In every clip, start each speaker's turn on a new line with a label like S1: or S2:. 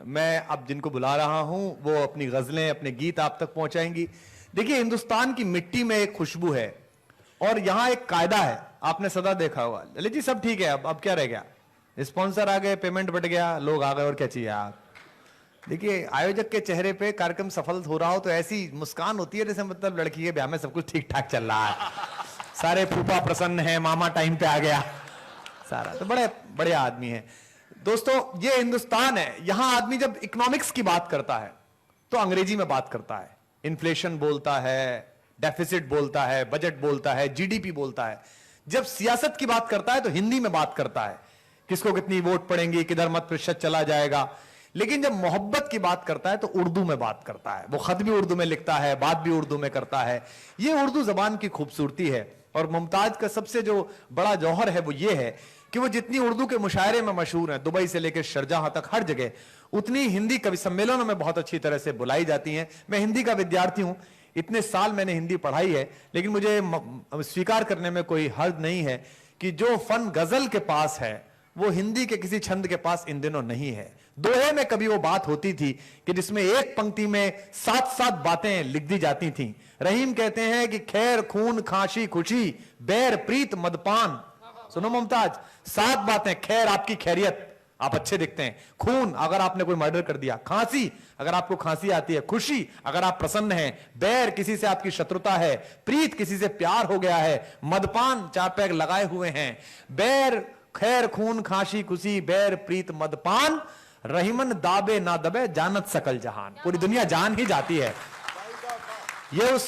S1: मैं अब जिनको बुला रहा हूं वो अपनी गजलें, अपने गीत आप तक पहुंचाएंगी। देखिए, हिंदुस्तान की मिट्टी में एक खुशबू है और यहां एक कायदा है, आपने सदा देखा होगा। ललित जी सब ठीक है, अब क्या रह गया? स्पॉन्सर आ गए, पेमेंट बढ़ गया, लोग आ गए, और क्या चाहिए आप? देखिए, आयोजक के चेहरे पे कार्यक्रम सफल हो रहा हो तो ऐसी मुस्कान होती है जैसे मतलब लड़की के ब्याह में सब कुछ ठीक ठाक चल रहा है, सारे फूफा प्रसन्न है, मामा टाइम पे आ गया, सारा तो बड़े बड़े आदमी है। दोस्तों, ये हिंदुस्तान है, यहां आदमी जब इकोनॉमिक्स की बात करता है तो अंग्रेजी में बात करता है, इन्फ्लेशन बोलता है, डेफिसिट बोलता है, बजट बोलता है, जीडीपी बोलता है। जब सियासत की बात करता है तो हिंदी में बात करता है, किसको कितनी वोट पड़ेंगी, किधर मत प्रतिशत चला जाएगा। लेकिन जब मोहब्बत की बात करता है तो उर्दू में बात करता है, वो खत भी उर्दू में लिखता है, बात भी उर्दू में करता है। ये उर्दू जबान की खूबसूरती है। और मुमताज का सबसे जो बड़ा जौहर है वो ये है कि वो जितनी उर्दू के मुशायरे में मशहूर है, दुबई से लेकर शारजाह तक हर जगह, उतनी हिंदी कवि सम्मेलनों में बहुत अच्छी तरह से बुलाई जाती हैं। मैं हिंदी का विद्यार्थी हूं, इतने साल मैंने हिंदी पढ़ाई है, लेकिन मुझे स्वीकार करने में कोई हर्ज नहीं है कि जो फन गजल के पास है वो हिंदी के किसी छंद के पास इन दिनों नहीं है। दोहे में कभी वो बात होती थी कि जिसमें एक पंक्ति में 7-7 बातें लिख दी जाती थीं। रहीम कहते हैं कि खैर खून खांसी खुशी बैर प्रीत मदपान। सुनो मुमताज, 7 बातें, खैर आपकी खैरियत, आप अच्छे दिखते हैं, खून अगर आपने कोई मर्डर कर दिया, खांसी अगर आपको खांसी आती है, खुशी अगर आप प्रसन्न हैं, बैर किसी से आपकी शत्रुता है, प्रीत किसी से प्यार हो गया है, मदपान 4 पैग लगाए हुए हैं। बैर खैर खून खांसी खुशी बैर प्रीत मदपान, रहीमन दाबे ना दबे जानत सकल जहान। पूरी दुनिया जान ही जाती है। ये उस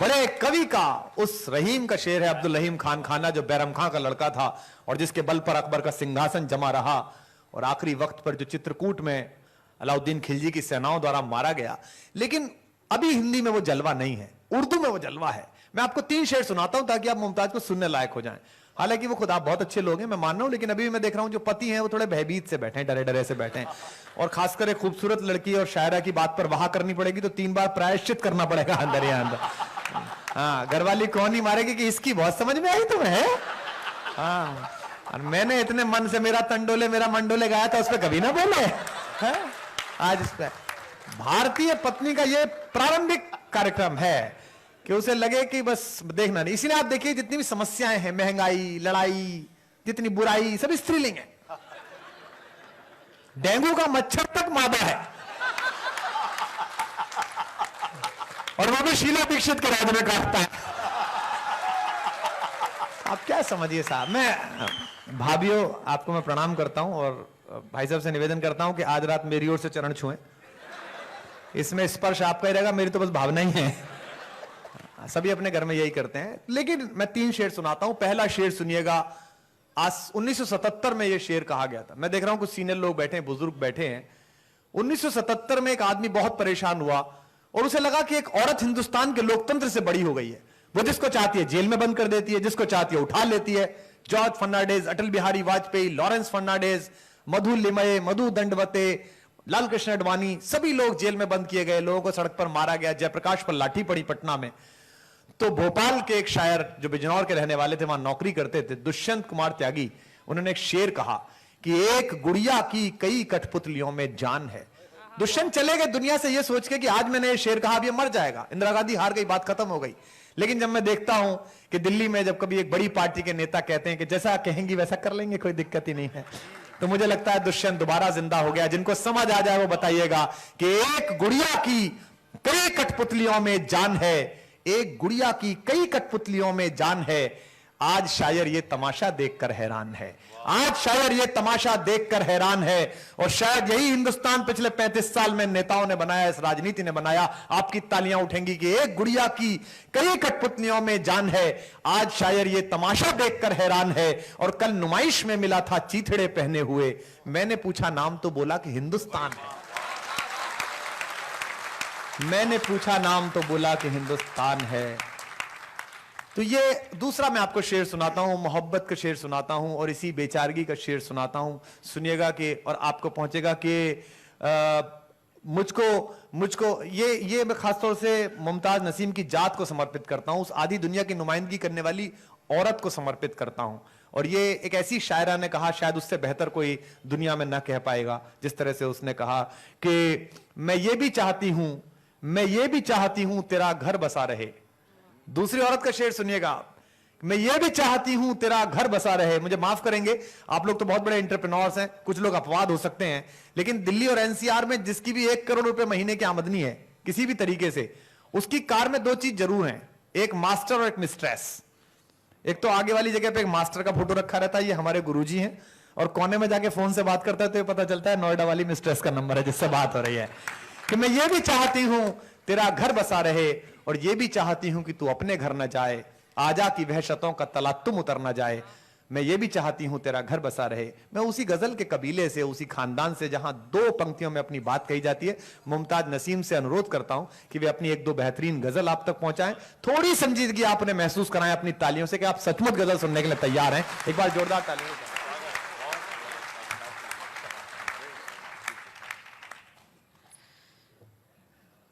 S1: बड़े कवि का, उस रहीम का शेर है, अब्दुल रहीम खान खाना, जो बैरम खां का लड़का था और जिसके बल पर अकबर का सिंहासन जमा रहा और आखिरी वक्त पर जो चित्रकूट में अलाउद्दीन खिलजी की सेनाओं द्वारा मारा गया। लेकिन अभी हिंदी में वो जलवा नहीं है, उर्दू में वो जलवा है। मैं आपको 3 शेर सुनाता हूं ताकि आप मुमताज को सुनने लायक हो जाएं। हालांकि वो खुद आप बहुत अच्छे लोग हैं, मैं मान रहा हूं, लेकिन अभी मैं देख रहा हूं जो पति हैं वो थोड़े भयभीत से बैठे हैं, डरे डरे से बैठे हैं। और खासकर एक खूबसूरत लड़की और शायरा की बात पर वाह करनी पड़ेगी तो 3 बार प्रायश्चित करना पड़ेगा अंदर ही अंदर। हाँ, घरवाली कौन ही मारेगी कि इसकी बहुत समझ में आई तुम्हें। हाँ, और मैंने इतने मन से मेरा तंडोले मेरा मंडोले गाया था, उस पर कभी ना बोले। आज इस पर भारतीय पत्नी का ये प्रारंभिक कार्यक्रम है कि उसे लगे कि बस देखना नहीं। इसीलिए आप देखिए जितनी भी समस्याएं हैं, महंगाई, लड़ाई, जितनी बुराई, सब स्त्रीलिंग है। डेंगू का मच्छर तक मादा है, और वो भी शीला दीक्षित के राज में काटता है। आप क्या समझिए साहब। मैं भाभियों आपको मैं प्रणाम करता हूं और भाई साहब से निवेदन करता हूं कि आज रात मेरी ओर से चरण छुएं। इसमें स्पर्श आपका ही रहेगा, मेरी तो बस भावना ही है। सभी अपने घर में यही करते हैं। लेकिन मैं 3 शेर सुनाता हूं। पहला शेर सुनिएगा। आज 1977 में यह शेर कहा गया था। मैं देख रहा हूं कुछ सीनियर लोग बैठे हैं, बुजुर्ग बैठे हैं। 1977 में एक आदमी बहुत परेशान हुआ और उसे लगा कि एक औरत हिंदुस्तान के लोकतंत्र से बड़ी हो गई है। वो जिसको चाहती है जेल में बंद कर देती है, जिसको चाहती है उठा लेती है। जॉर्ज फर्नांडिस, अटल बिहारी वाजपेयी, लॉरेंस फर्नांडिस, मधु लिमये, मधु दंडवते, लाल कृष्ण अडवाणी, सभी लोग जेल में बंद किए गए, लोगों को सड़क पर मारा गया, जयप्रकाश पर लाठी पड़ी पटना में। तो भोपाल के एक शायर जो बिजनौर के रहने वाले थे, वहां नौकरी करते थे, दुष्यंत कुमार त्यागी, उन्होंने एक शेर कहा कि एक गुड़िया की कई कठपुतलियों में जान है। दुष्यंत चले गए दुनिया से ये सोच के कि आज मैंने ये शेर कहा, अब ये मर जाएगा, इंदिरा गांधी हार गई, बात खत्म हो गई। लेकिन जब मैं देखता हूं कि दिल्ली में जब कभी एक बड़ी पार्टी के नेता कहते हैं कि जैसा कहेंगी वैसा कर लेंगे, कोई दिक्कत ही नहीं है, तो मुझे लगता है दुष्यंत दोबारा जिंदा हो गया। जिनको समझ आ जाए वो बताइएगा कि एक गुड़िया की कई कठपुतलियों में जान है, एक गुड़िया की कई कठपुतलियों में जान है। आज शायर ये तमाशा देखकर हैरान है, आज शायर ये तमाशा देखकर हैरान है। और शायद यही हिंदुस्तान पिछले 35 साल में नेताओं ने बनाया, इस राजनीति ने बनाया। आपकी तालियां उठेंगी कि एक गुड़िया की कई कठपुतलियों में जान है। आज शायर ये तमाशा देखकर हैरान है। और कल नुमाइश में मिला था चीथड़े पहने हुए, मैंने पूछा नाम तो बोला कि हिंदुस्तान है। मैंने पूछा नाम तो बोला कि हिंदुस्तान है। तो ये दूसरा मैं आपको शेर सुनाता हूं, मोहब्बत का शेर सुनाता हूं और इसी बेचारगी का शेर सुनाता हूं। सुनिएगा कि और आपको पहुंचेगा कि मुझको ये मैं खासतौर से मुमताज नसीम की जात को समर्पित करता हूं, उस आधी दुनिया की नुमाइंदगी करने वाली औरत को समर्पित करता हूं। और ये एक ऐसी शायरा ने कहा, शायद उससे बेहतर कोई दुनिया में ना कह पाएगा, जिस तरह से उसने कहा कि मैं ये भी चाहती हूं तेरा घर बसा रहे। दूसरी औरत का शेर सुनिएगा आप, मैं ये भी चाहती हूं तेरा घर बसा रहे। मुझे माफ करेंगे, आप लोग तो बहुत बड़े एंटरप्रेन्योर्स हैं, कुछ लोग अपवाद हो सकते हैं, लेकिन दिल्ली और एनसीआर में जिसकी भी 1 करोड़ रुपए महीने की आमदनी है किसी भी तरीके से, उसकी कार में 2 चीज जरूर है, एक मास्टर और एक मिस्ट्रेस। एक तो आगे वाली जगह पे एक मास्टर का फोटो रखा रहता है, ये हमारे गुरुजी हैं, और कोने में जाके फोन से बात करता है तो ये पता चलता है नोएडा वाली मिस्ट्रेस का नंबर है जिससे बात हो रही है। कि मैं ये भी चाहती हूं तेरा घर बसा रहे, और ये भी चाहती हूं कि तू अपने घर न जाए, आजा की वहशतों का तलातुम उतर न जाए। मैं ये भी चाहती हूं तेरा घर बसा रहे। मैं उसी गजल के कबीले से, उसी खानदान से जहां 2 पंक्तियों में अपनी बात कही जाती है। मुमताज नसीम से अनुरोध करता हूं कि वे अपनी 1-2 बेहतरीन गजल आप तक पहुंचाएं, थोड़ी संजीदगी आपने महसूस कराएं अपनी तालियों से कि आप सचमुच गजल सुनने के लिए तैयार हैं। एक बार जोरदार तालियां।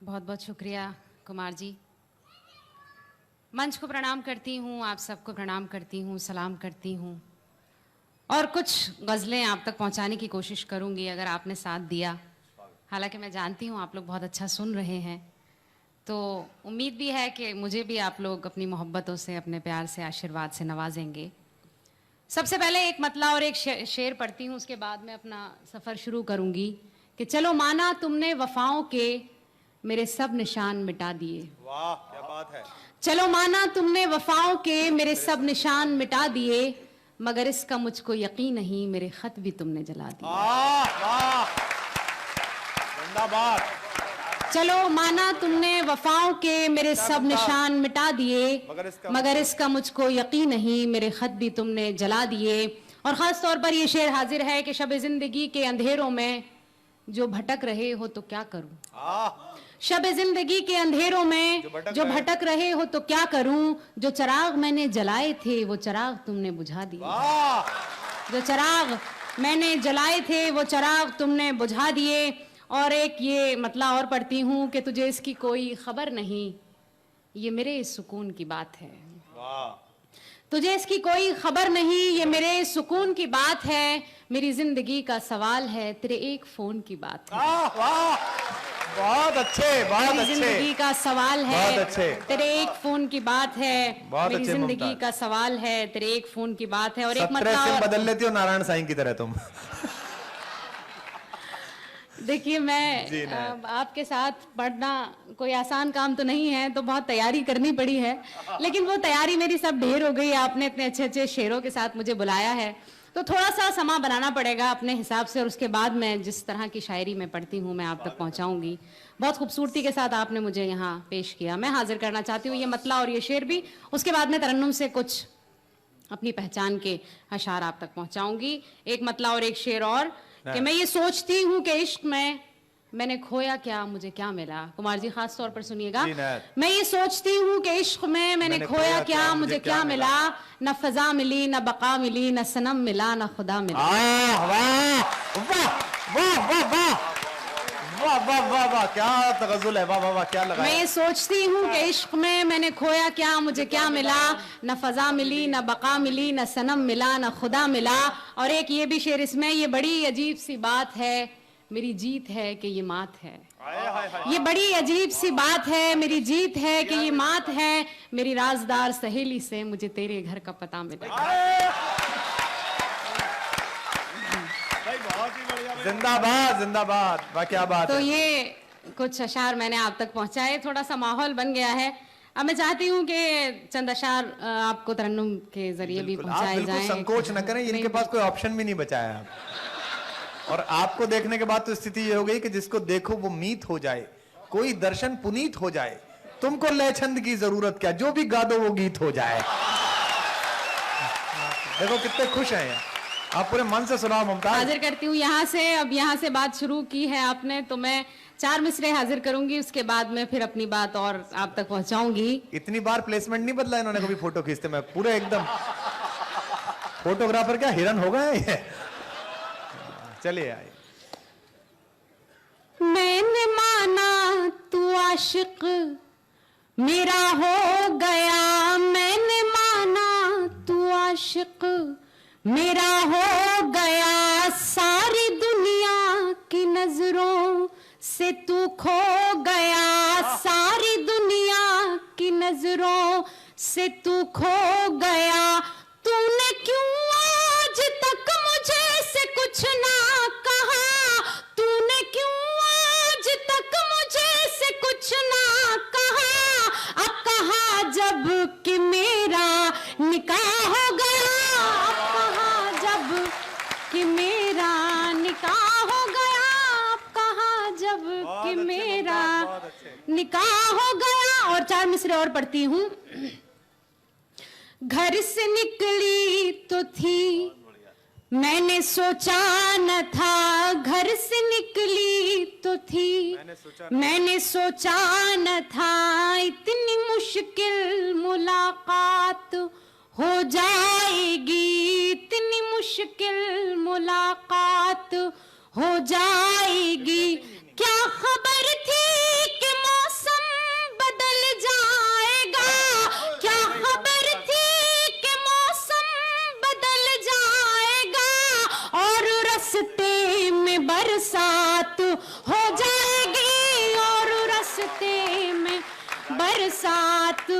S2: बहुत बहुत शुक्रिया कुमार जी। मंच को प्रणाम करती हूँ, आप सबको प्रणाम करती हूँ, सलाम करती हूँ, और कुछ गज़लें आप तक पहुँचाने की कोशिश करूँगी अगर आपने साथ दिया। हालांकि मैं जानती हूँ आप लोग बहुत अच्छा सुन रहे हैं, तो उम्मीद भी है कि मुझे भी आप लोग अपनी मोहब्बतों से, अपने प्यार से, आशीर्वाद से नवाजेंगे। सबसे पहले एक मतला और एक शेर पढ़ती हूँ, उसके बाद मैं अपना सफ़र शुरू करूँगी। कि चलो माना तुमने वफ़ाओं के मेरे सब निशान मिटा दिए।
S1: वाह क्या बात है।
S2: चलो माना तुमने वफाओं के मेरे सब निशान मिटा दिए, मगर इसका मुझको यकीन नहीं मेरे खत भी तुमने जला दिए।
S1: जिंदाबाद।
S2: चलो माना तुमने वफाओं के मेरे सब निशान मिटा दिए, मगर इसका मुझको यकीन नहीं मेरे खत भी तुमने जला दिए। और ख़ास तौर पर ये शेर हाजिर है कि शब ज़िंदगी के अंधेरों में जो भटक रहे हो तो क्या करूं। शब ज़िंदगी के अंधेरों में जो भटक रहे हो तो क्या करूं। जो चिराग मैंने जलाए थे वो चिराग तुमने बुझा दिए। जो चिराग मैंने जलाए थे वो चिराग तुमने बुझा दिए। और एक ये मतला और पढ़ती हूं कि तुझे इसकी कोई खबर नहीं, ये मेरे सुकून की बात है। तुझे इसकी कोई खबर नहीं, ये मेरे सुकून की बात है। मेरी जिंदगी का सवाल है, तेरे एक फोन की बात है।
S1: बहुत अच्छे, बहुत अच्छे।
S2: जिंदगी का सवाल है,
S1: बहुत अच्छे।
S2: तेरे एक फोन की बात है। मेरी जिंदगी
S1: मुमताज
S2: का सवाल है, तेरे एक फोन की बात है। और एक
S1: मतलब बदल लेती हो नारायण साईं की तरह तुम।
S2: देखिए मैं आपके साथ पढ़ना कोई आसान काम तो नहीं है, तो बहुत तैयारी करनी पड़ी है, लेकिन वो तैयारी मेरी सब ढेर हो गई। आपने इतने अच्छे अच्छे शेरों के साथ मुझे बुलाया है, तो थोड़ा सा समा बनाना पड़ेगा अपने हिसाब से, और उसके बाद मैं जिस तरह की शायरी मैं पढ़ती हूँ मैं आप तक पहुँचाऊँगी। बहुत खूबसूरती के साथ आपने मुझे यहाँ पेश किया। मैं हाजिर करना चाहती हूँ ये मतला और ये शेर भी, उसके बाद में तरन्नुम से कुछ अपनी पहचान के अशार आप तक पहुँचाऊँगी। एक मतला और एक शेर और, कि मैं ये सोचती हूँ कि इश्क में मैंने खोया क्या मुझे क्या मिला। कुमार जी खास तौर पर सुनिएगा। मैं ये सोचती हूँ कि इश्क में मैंने खोया क्या मुझे क्या मिला। न फजा मिली, न बका मिली, न सनम मिला, न खुदा मिला।
S1: वाह वाह वाह वाह, क्या तगज़ुल है। वाह वाह वाह, क्या लगा।
S2: मैं ये सोचती हूँ कि इश्क में मैंने खोया क्या मुझे क्या मिला। न फजा मिली, न बका मिली, न सनम मिला, न खुदा मिला। और एक ये भी शेर इसमें, ये बड़ी अजीब सी बात है मेरी जीत है कि ये मात है। ये बड़ी अजीब सी बात है मेरी जीत है कि ये मात है। मेरी राजदार सहेली से मुझे तेरे घर का पता मिला।
S1: जिंदाबाद जिंदाबाद, वाह क्या बात
S2: तो
S1: है।
S2: ये कुछ अशार मैंने आप तक पहुंचाए, थोड़ा सा माहौल बन गया है। अब मैं चाहती हूँ कि चंद अशार आपको तरन्नुम के जरिए भी पहुंचाए जाएं।
S1: संकोच न करें, इनके पास कोई ऑप्शन भी नहीं बचाया है। और आपको देखने के बाद तो स्थिति ये हो गई कि जिसको देखो वो मीत हो जाए, कोई दर्शन पुनीत हो जाए। तुमको लय छंद की जरूरत क्या, जो भी गा दो वो गीत हो जाए। देखो कितने खुश हैं, आप पूरे मन से सुनाओ मुमताज।
S2: हाजिर करती हूँ यहाँ से। अब यहाँ से बात शुरू की है आपने, तो मैं 4 मिसरे हाजिर करूंगी, उसके बाद में फिर अपनी बात और आप तक पहुंचाऊंगी।
S1: इतनी बार प्लेसमेंट नहीं बदला इन्होंने कभी फोटो खींचते में, पूरे एकदम फोटोग्राफर क्या हिरन हो गए ये। चलिए आइए।
S2: मैंने माना तू आशिक मेरा हो गया, मैंने माना तू आशिक मेरा हो गया सारी दुनिया की नजरों से तू खो गया, सारी दुनिया की नजरों से तू खो गया। तूने क्यों आज तक मुझे से कुछ ना कहा, तूने क्यों आज तक मुझे से कुछ ना कहा। अब कहा जब कि मेरा निकाह हो गया, अब कहा जब कि मेरा निकाह हो गया, अब कहा जब कि मेरा निकाह हो गया। और 4 मिसरे और पढ़ती हूँ। घर से निकली तो थी मैंने सोचा न था, घर से निकली तो थी मैंने सोचा न था, इतनी मुश्किल मुलाकात हो जाएगी, इतनी मुश्किल मुलाकात हो जाएगी। क्या खबर थी कि मौसम बदल जाएगा, क्या खबर थी कि मौसम बदल जाएगा, और रास्ते में बरसात हो जाएगी, और रास्ते में बरसात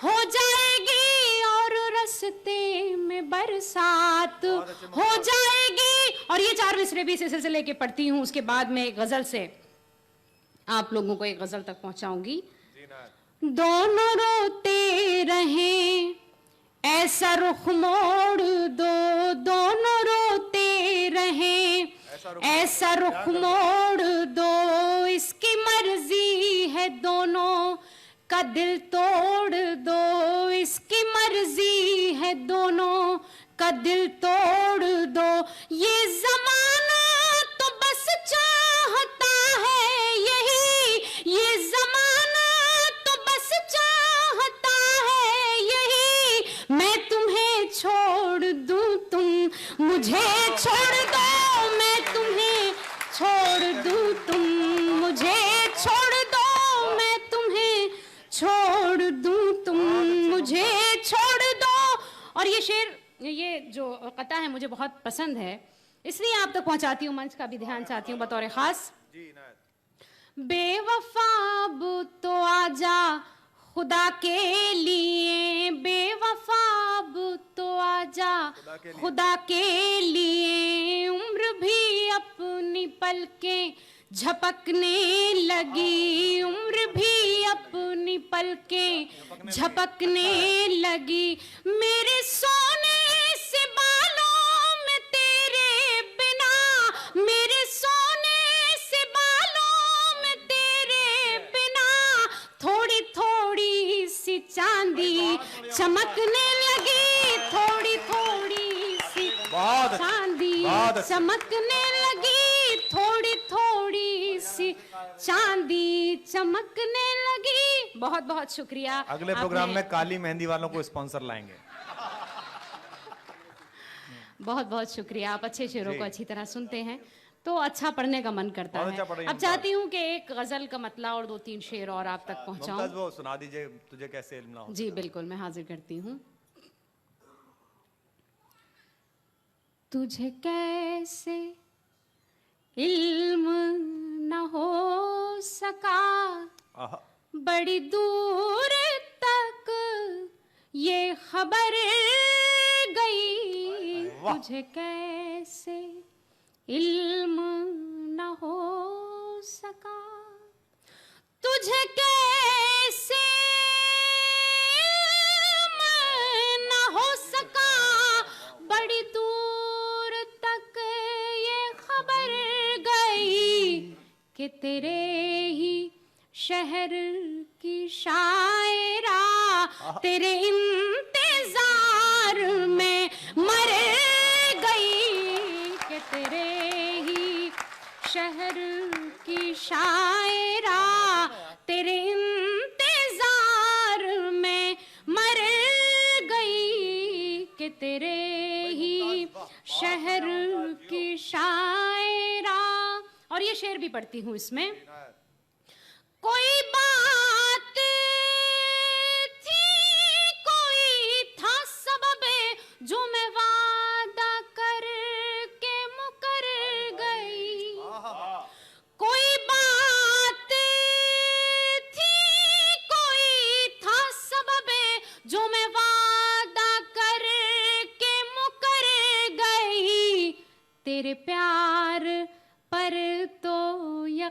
S2: हो जाएगी, और रास्ते में बरसात हो जाएगी। और ये 4 मिसरे भी इस सिलसिले के पढ़ती हूँ। उसके बाद में एक गजल से आप लोगों को एक गजल तक पहुंचाऊंगी। दोनों रोते रहें ऐसा रुख मोड़ दो, दोनों रोते रहें ऐसा रुख मोड़ दो, इसकी मर्जी है दोनों का दिल तोड़ दो, इसकी मर्जी है दोनों का दिल तोड़ दो। ये जमाना तो बस चाहता है यही, ये जमाना तो बस चाहता है यही, मैं तुम्हें छोड़ दूं तुम मुझे छोड़ दो, मैं तुम्हें छोड़ दूं तुम मुझे छोड़ दो, मैं तुम्हें छोड़ दूं तुम मुझे छोड़ दो। और ये शेर, ये जो कता है मुझे बहुत पसंद है, इसलिए आप तक पहुंचाती हूँ, मंच का भी ध्यान चाहती हूँ बतौर खास। बेवफा अब तो आजा खुदा के लिए, बेवफा अब तो आजा खुदा के लिए, उम्र भी अपनी पलकें झपकने लगी, उम्र भी अपनी पलकें झपकने लगी। मेरे सोने से बालों में तेरे बिना, मेरे सोने से बालों में तेरे बिना, थोड़ी थोड़ी सी चांदी चमकने लगी, थोड़ी थोड़ी सी चांदी चमकने लगी, थोड़ी थोड़ी सी चांदी चमकने लगी। बहुत बहुत शुक्रिया।
S1: अगले प्रोग्राम में काली मेहंदी वालों को स्पॉन्सर लाएंगे।
S2: बहुत बहुत शुक्रिया। आप अच्छे शेरों को अच्छी तरह सुनते हैं तो अच्छा पढ़ने का मन करता है। अब चाहती हूँ कि एक गजल का मतला और 2-3 शेर और आप तक पहुँचाऊं।
S1: वो सुना दीजिए, तुझे कैसे इल्म ना हो।
S2: जी बिल्कुल, मैं हाजिर करती हूँ। तुझे कैसे इल्म न हो सका, बड़ी दूर तक ये खबर गई, तुझे कैसे इल्म न हो सका, तुझे कैसे इल्म न हो सका, बड़ी दूर तक ये खबर गई कि तेरे ही शहर की शायरा तेरे इंतजार में मर गई, कि तेरे ही शहर की शायरा तेरे इंतजार में मर गई, कि तेरे ही शहर की शायरा। और ये शेर भी पढ़ती हूँ इसमें। कोई बात थी, कोई था सबब जो मैं वादा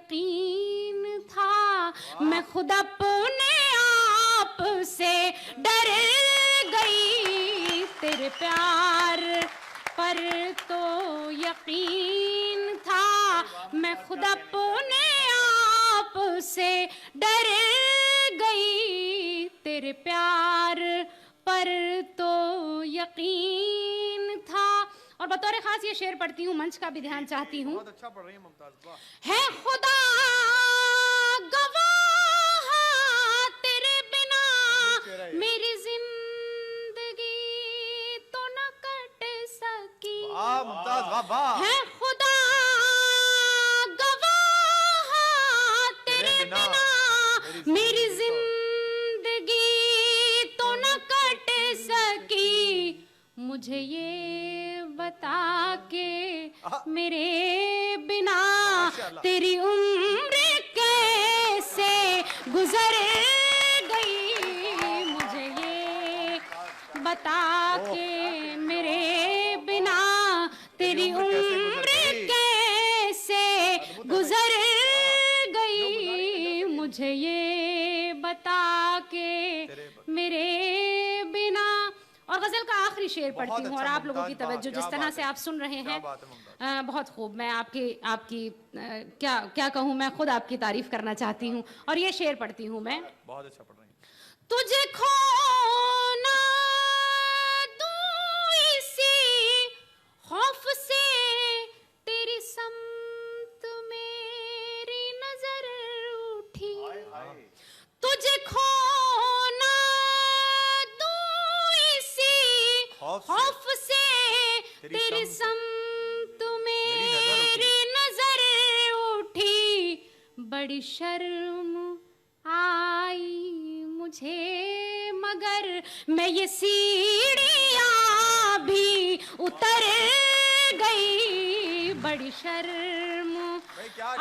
S2: यकीन था, मैं खुद अपने आप से डर गई, तेरे प्यार पर तो यकीन था, मैं खुद अपने आप से डर गई, तेरे प्यार पर तो यकीन था। और बतौर खास ये शेर पढ़ती हूँ, मंच का भी ध्यान चाहती हूँ।
S1: बहुत अच्छा पढ़ रही है मुमताज, वाह।
S2: है खुदा गवाह, तेरे बिना मेरी जिंदगी तो न कट सकी।
S1: वाह मुमताज, वाह वाह।
S2: है खुदा गवाह, तेरे बिना मेरी जिंदगी तो न कट सकी। मुझे ये बता के मेरे बिना तेरी उम्र कैसे गुजर गई, मुझे ये बता के मेरे बिना तेरी उम्र कैसे गुजर गई, मुझे ये बता के मेरे बिना। और गजल का आखिरी शेर पढ़ती हूँ, और आप लोगों की तवज्जो जिस तरह से आप सुन रहे हैं, बहुत खूब। मैं आपकी क्या कहूँ, मैं खुद आपकी तारीफ करना चाहती हूँ। और ये शेर पढ़ती हूँ मैं।
S1: बहुत अच्छा पढ़ रही हैं।
S2: तुझे खोना दूं इसी खौफ से, तेरी समत मेरी नजर उठी। तुझे खोना खौफ से, तेरी समत मेरी नजर उठी। बड़ी शर्म आई मुझे मगर मैं ये सीढ़ियां भी उतर गई। बड़ी शर्म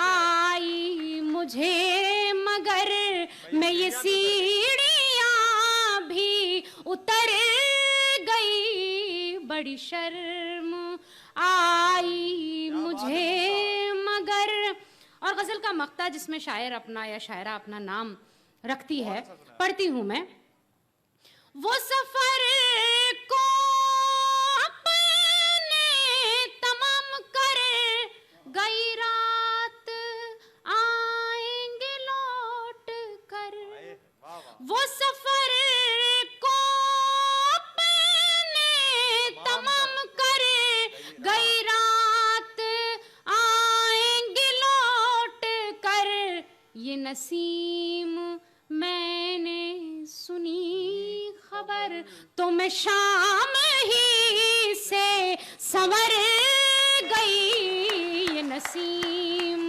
S2: आई मुझे मगर मैं ये सीढ़ियां भी उतर गई। बड़ी शर्म आई मुझे मगर। और गजल का मक्ता जिसमें शायर अपना या शायरा अपना नाम रखती है, पढ़ती हूं मैं। वो सफर को अपने तमाम कर गई रात, आएंगे लौट कर। वो सफर को अपने तमाम कर गई रात, आएंगे लौट कर। ये नसीम मैंने सुनी खबर, तो मैं शाम ही से संवर गई। ये नसीम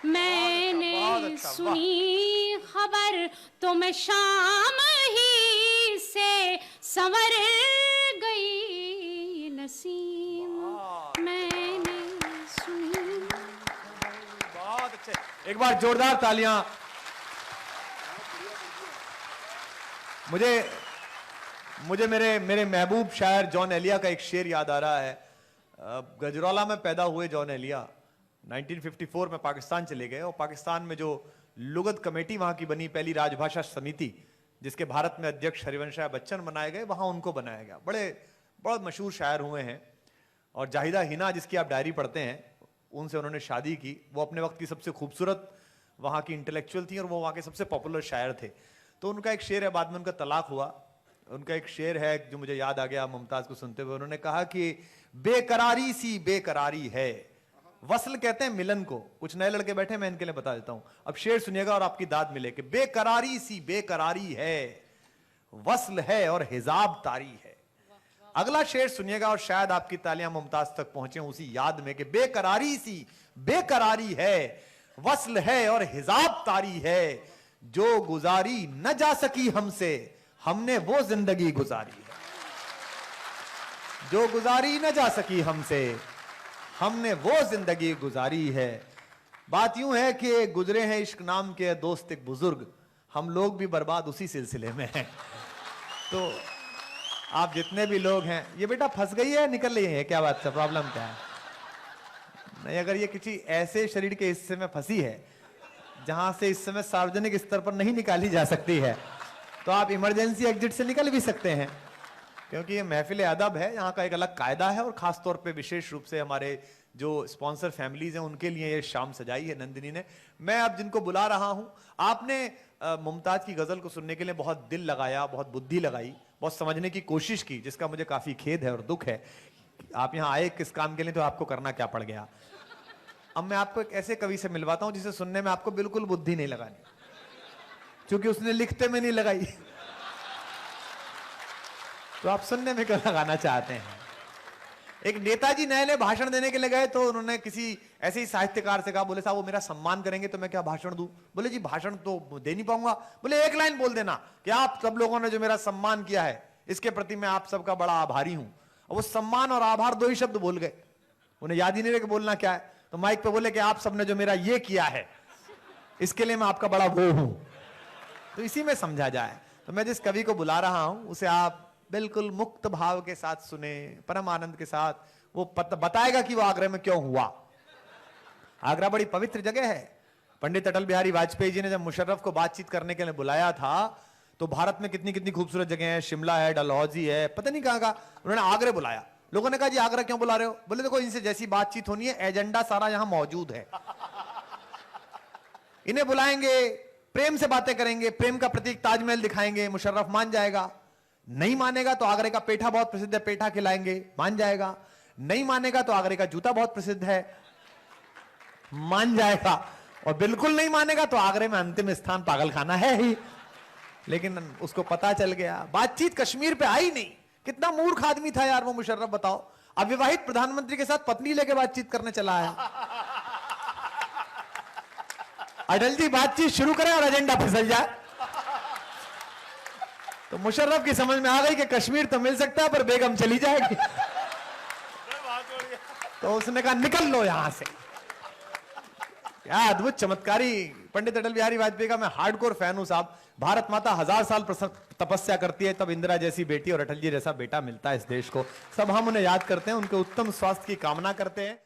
S2: मैंने सुनी खबर, तो मैं शाम ही से संवर गई। ये नसीम मैंने सुनी।
S1: बहुत अच्छे, एक बार जोरदार तालियां। मुझे मेरे महबूब शायर जॉन एलिया का एक शेर याद आ रहा है। गजरौला में पैदा हुए जॉन एलिया 1954 में पाकिस्तान चले गए, और पाकिस्तान में जो लुगत कमेटी वहां की बनी, पहली राजभाषा समिति, जिसके भारत में अध्यक्ष हरिवंश राय बच्चन बनाए गए, वहां उनको बनाया गया। बहुत मशहूर शायर हुए हैं। और जाहिदा हिना, जिसकी आप डायरी पढ़ते हैं, उनसे उन्होंने शादी की। वो अपने वक्त की सबसे खूबसूरत वहाँ की इंटेलेक्चुअल थी, और वो वहाँ के सबसे पॉपुलर शायर थे। तो उनका एक शेर है, बाद में उनका तलाक हुआ, उनका एक शेर है जो मुझे याद आ गया मुमताज को सुनते हुए। उन्होंने कहा कि बेकरारी सी बेकरारी है, वसल कहते हैं मिलन को। कुछ नए लड़के बैठे, मैं इनके लिए बता देता हूं। अब शेर सुनिएगा और आपकी दाद मिले कि बेकरारी सी बेकरारी है, वसल है और हिजाब तारी है। अगला शेर सुनिएगा और शायद आपकी तालियां मुमताज तक पहुंचे उसी याद में कि बेकरारी सी बेकरारी है, वसल है और हिजाब तारी है। जो गुजारी न जा सकी हमसे, हमने वो जिंदगी गुजारी है। जो गुजारी न जा सकी हमसे, हमने वो जिंदगी गुजारी है। बात यूं है कि गुजरे हैं इश्क नाम के दोस्त एक बुजुर्ग, हम लोग भी बर्बाद उसी सिलसिले में हैं। तो आप जितने भी लोग हैं, ये बेटा फंस गई है, निकल रही है, क्या बात है, प्रॉब्लम क्या है? नहीं, अगर ये किसी ऐसे शरीर के हिस्से में फंसी है जहां से इस समय सार्वजनिक स्तर पर नहीं निकाली जा सकती है, तो आप इमरजेंसी एग्जिट से निकल भी सकते हैं, क्योंकि ये महफिल अदब है, यहाँ का एक अलग कायदा है। और खास तौर पे विशेष रूप से हमारे जो स्पॉन्सर फैमिलीज हैं उनके लिए ये शाम सजाई है नंदिनी ने। मैं अब जिनको बुला रहा हूं, आपने मुमताज की गजल को सुनने के लिए बहुत दिल लगाया, बहुत बुद्धि लगाई, बहुत समझने की कोशिश की, जिसका मुझे काफी खेद है और दुख है। आप यहाँ आए किस काम के लिए, तो आपको करना क्या पड़ गया। अब मैं आपको एक ऐसे कवि से मिलवाता हूं जिसे सुनने में आपको बिल्कुल बुद्धि नहीं लगानी, क्योंकि उसने लिखते में नहीं लगाई, तो आप सुनने में क्यों लगाना चाहते हैं। एक नेताजी नए नए भाषण देने के लिए गए, तो उन्होंने किसी ऐसे ही साहित्यकार से कहा, बोले साहब वो मेरा सम्मान करेंगे तो मैं क्या भाषण दूं। बोले जी भाषण तो दे नहीं पाऊंगा। बोले एक लाइन बोल देना कि आप सब लोगों ने जो मेरा सम्मान किया है इसके प्रति मैं आप सबका बड़ा आभारी हूं। और वो सम्मान और आभार दो ही शब्द बोल गए, उन्हें याद ही नहीं रहे कि बोलना क्या है। तो माइक पे बोले कि आप सबने जो मेरा ये किया है इसके लिए मैं आपका बड़ा वो हूं। तो इसी में समझा जाए। तो मैं जिस कवि को बुला रहा हूं उसे आप बिल्कुल मुक्त भाव के साथ सुने, परम आनंद के साथ। वो बताएगा कि वो आगरा में क्यों हुआ। आगरा बड़ी पवित्र जगह है। पंडित अटल बिहारी वाजपेयी जी ने जब मुशर्रफ को बातचीत करने के लिए बुलाया था, तो भारत में कितनी कितनी खूबसूरत जगह है, शिमला है, डलहौजी है, पता नहीं कहां कहां, उन्होंने आगरा बुलाया। लोगों ने कहा जी आगरा क्यों बुला रहे हो। बोले देखो इनसे जैसी बातचीत होनी है, एजेंडा सारा यहां मौजूद है। इन्हें बुलाएंगे, प्रेम से बातें करेंगे, प्रेम का प्रतीक ताजमहल दिखाएंगे, मुशर्रफ मान जाएगा। नहीं मानेगा तो आगरे का पेठा बहुत प्रसिद्ध है, पेठा खिलाएंगे, मान जाएगा। नहीं मानेगा तो आगरे का जूता बहुत प्रसिद्ध है, मान जाएगा। और बिल्कुल नहीं मानेगा तो आगरे में अंतिम स्थान पागलखाना है ही। लेकिन उसको पता चल गया, बातचीत कश्मीर पे आई नहीं। कितना मूर्ख आदमी था यार वो मुशर्रफ, बताओ। अविवाहित प्रधानमंत्री के साथ पत्नी लेके बातचीत करने चला है। अटल जी बातचीत शुरू करें और एजेंडा फिसल जाए। तो मुशर्रफ की समझ में आ गई कि कश्मीर तो मिल सकता है पर बेगम चली जाएगी। तो उसने कहा निकल लो यहां से। क्या अद्भुत चमत्कारी पंडित अटल बिहारी वाजपेयी का मैं हार्डकोर फैन हूं साहब। भारत माता 1000 साल तपस्या करती है, तब इंदिरा जैसी बेटी और अटल जी जैसा बेटा मिलता है इस देश को। सब हम उन्हें याद करते हैं, उनके उत्तम स्वास्थ्य की कामना करते हैं।